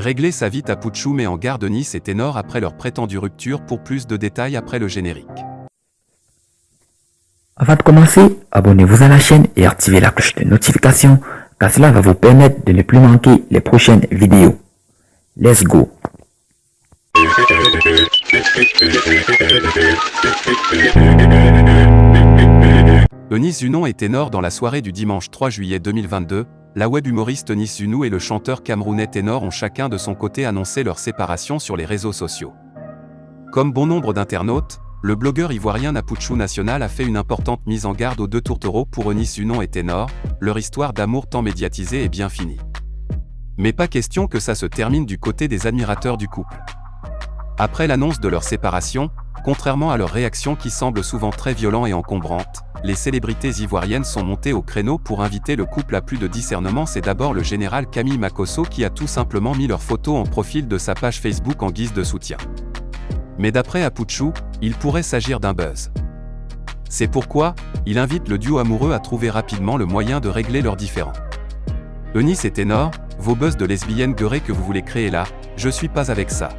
Régler sa vie, Tapuchu met en garde Eunice et Ténor après leur prétendue rupture. Pour plus de détails après le générique. Avant de commencer, abonnez-vous à la chaîne et activez la cloche de notification car cela va vous permettre de ne plus manquer les prochaines vidéos. Let's go! Eunice Zunon et Ténor dans la soirée du dimanche 3 juillet 2022, la web humoriste Eunice Zunon et le chanteur camerounais Ténor ont chacun de son côté annoncé leur séparation sur les réseaux sociaux. Comme bon nombre d'internautes, le blogueur ivoirien Tapuchu National a fait une importante mise en garde aux deux tourtereaux pour Eunice Zunon et Ténor, leur histoire d'amour tant médiatisée est bien finie. Mais pas question que ça se termine du côté des admirateurs du couple. Après l'annonce de leur séparation, contrairement à leurs réactions qui semblent souvent très violentes et encombrantes, les célébrités ivoiriennes sont montées au créneau pour inviter le couple à plus de discernement. C'est d'abord le général Camille Makosso qui a tout simplement mis leur photo en profil de sa page Facebook en guise de soutien. Mais d'après Tapuchu, il pourrait s'agir d'un buzz. C'est pourquoi, il invite le duo amoureux à trouver rapidement le moyen de régler leurs différends. Eunice et Ténor, vos buzz de lesbiennes gueurées que vous voulez créer là, je suis pas avec ça.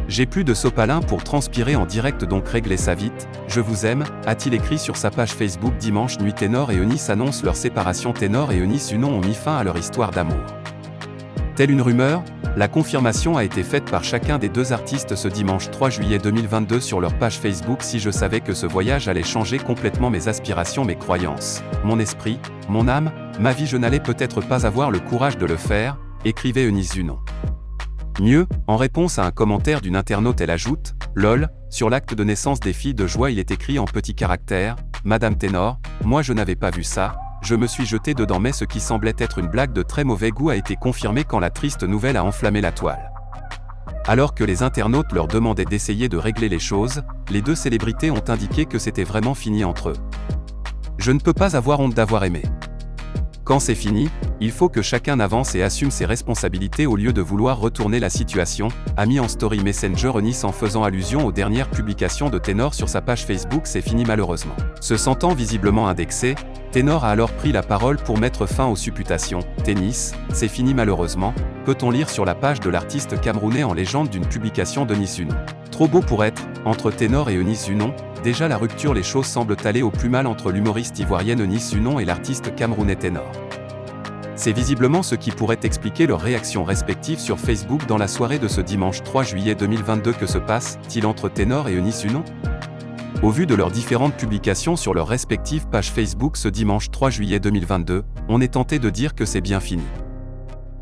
J'ai plus de sopalin pour transpirer en direct, donc réglez ça vite, je vous aime, a-t-il écrit sur sa page Facebook dimanche nuit. Ténor et Eunice annoncent leur séparation. Ténor et Eunice Zunon ont mis fin à leur histoire d'amour. Telle une rumeur, la confirmation a été faite par chacun des deux artistes ce dimanche 3 juillet 2022 sur leur page Facebook. Si je savais que ce voyage allait changer complètement mes aspirations, mes croyances, mon esprit, mon âme, ma vie, je n'allais peut-être pas avoir le courage de le faire, écrivait Eunice Zunon. Mieux, en réponse à un commentaire d'une internaute, elle ajoute « Lol, sur l'acte de naissance des filles de joie il est écrit en petits caractères « Madame Ténor, moi je n'avais pas vu ça ». Je me suis jeté dedans, mais ce qui semblait être une blague de très mauvais goût a été confirmé quand la triste nouvelle a enflammé la toile. Alors que les internautes leur demandaient d'essayer de régler les choses, les deux célébrités ont indiqué que c'était vraiment fini entre eux. Je ne peux pas avoir honte d'avoir aimé. Quand c'est fini, il faut que chacun avance et assume ses responsabilités au lieu de vouloir retourner la situation, a mis en story Messenger Eunice en faisant allusion aux dernières publications de Ténor sur sa page Facebook. C'est fini malheureusement. Se sentant visiblement indexé, Ténor a alors pris la parole pour mettre fin aux supputations. Tennis, c'est fini malheureusement, peut-on lire sur la page de l'artiste camerounais en légende d'une publication d'Eunice Zunon. Trop beau pour être, entre Ténor et Eunice Zunon, déjà la rupture, les choses semblent aller au plus mal entre l'humoriste ivoirienne Eunice Zunon et l'artiste camerounais Ténor. C'est visiblement ce qui pourrait expliquer leurs réactions respectives sur Facebook dans la soirée de ce dimanche 3 juillet 2022. Que se passe-t-il entre Ténor et Eunice Zunon ? Au vu de leurs différentes publications sur leurs respectives pages Facebook ce dimanche 3 juillet 2022, on est tenté de dire que c'est bien fini.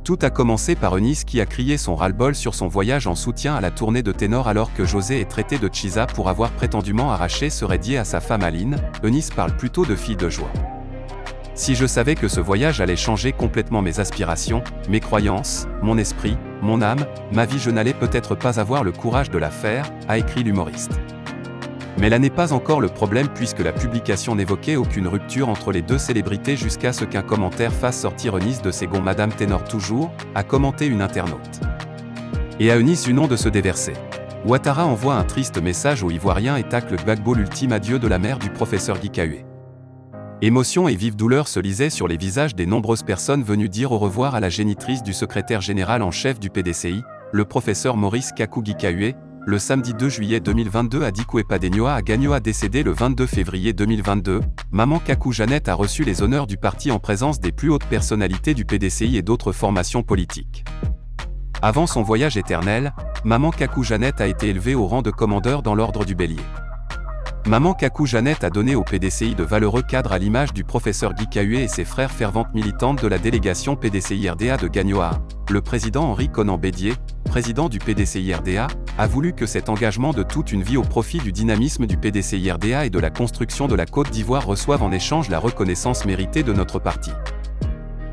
Tout a commencé par Eunice qui a crié son ras-le-bol sur son voyage en soutien à la tournée de Ténor alors que José est traité de Chiza pour avoir prétendument arraché ce radier à sa femme Aline. Eunice parle plutôt de fille de joie. Si je savais que ce voyage allait changer complètement mes aspirations, mes croyances, mon esprit, mon âme, ma vie, je n'allais peut-être pas avoir le courage de la faire, a écrit l'humoriste. Mais là n'est pas encore le problème puisque la publication n'évoquait aucune rupture entre les deux célébrités jusqu'à ce qu'un commentaire fasse sortir Eunice de ses gonds. Madame Ténor toujours, a commenté une internaute. Et à Eunice Zunon de se déverser. Ouattara envoie un triste message aux Ivoiriens et tacle Gbagbo, l'ultime adieu de la mère du professeur Guy Kahué. Émotion et vive douleur se lisaient sur les visages des nombreuses personnes venues dire au revoir à la génitrice du secrétaire général en chef du PDCI, le professeur Maurice Kakou Guy Kahué, le samedi 2 juillet 2022 à Dikoué-Padegnoa à Gagnoa. Décédé le 22 février 2022, maman Kakou Jeannette a reçu les honneurs du parti en présence des plus hautes personnalités du PDCI et d'autres formations politiques. Avant son voyage éternel, maman Kakou Jeannette a été élevée au rang de commandeur dans l'ordre du Bélier. Maman Kakou Jeannette a donné au PDCI de valeureux cadres à l'image du professeur Guy Kahué et ses frères, ferventes militantes de la délégation PDCI-RDA de Gagnoa. Le président Henri Konan Bédié, président du PDCI-RDA, a voulu que cet engagement de toute une vie au profit du dynamisme du PDCI-RDA et de la construction de la Côte d'Ivoire reçoive en échange la reconnaissance méritée de notre parti.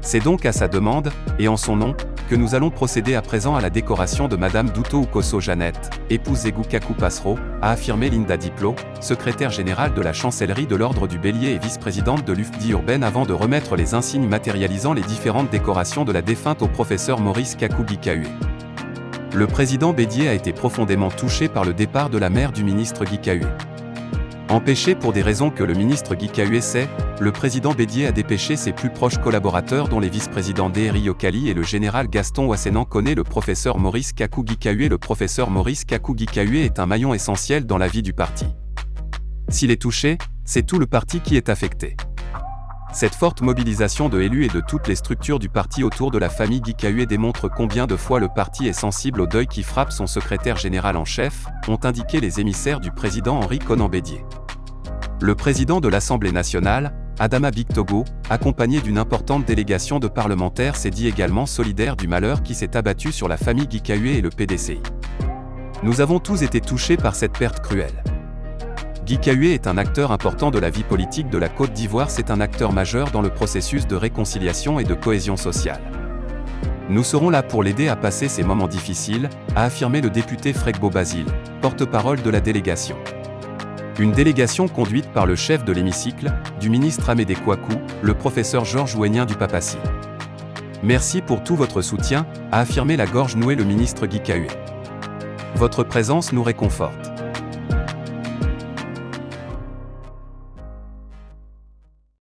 C'est donc à sa demande, et en son nom, que nous allons procéder à présent à la décoration de Madame Douto Oukosso Jeannette, épouse Zégou Kakou Passero, a affirmé Linda Diplo, secrétaire générale de la chancellerie de l'Ordre du Bélier et vice-présidente de l'UFDI urbaine, avant de remettre les insignes matérialisant les différentes décorations de la défunte au professeur Maurice Kakou Guy Kahué. Le président Bédié a été profondément touché par le départ de la mère du ministre Guy Kahué. Empêché pour des raisons que le ministre Guy Cahuet sait, le président Bédié a dépêché ses plus proches collaborateurs dont les vice-présidents Déhéry Yokali et le général Gaston Wassenan connaît le professeur Maurice Kakou Guy Cahuet. Le professeur Maurice Kakou Guy Cahuet est un maillon essentiel dans la vie du parti. S'il est touché, c'est tout le parti qui est affecté. Cette forte mobilisation de élus et de toutes les structures du parti autour de la famille Guy Cahuet démontre combien de fois le parti est sensible au deuil qui frappe son secrétaire général en chef, ont indiqué les émissaires du président Henri Konan Bédié. Le président de l'Assemblée nationale, Adama Bictogo, accompagné d'une importante délégation de parlementaires, s'est dit également solidaire du malheur qui s'est abattu sur la famille Guy Cahuet et le PDCI. Nous avons tous été touchés par cette perte cruelle. Guy Cahuet est un acteur important de la vie politique de la Côte d'Ivoire, c'est un acteur majeur dans le processus de réconciliation et de cohésion sociale. Nous serons là pour l'aider à passer ces moments difficiles, a affirmé le député Fregbo Basile, porte-parole de la délégation. Une délégation conduite par le chef de l'hémicycle, du ministre Amédée Kouakou, le professeur Georges Ouénien du Papassi. Merci pour tout votre soutien, a affirmé la gorge nouée le ministre Guy Cahuet. Votre présence nous réconforte.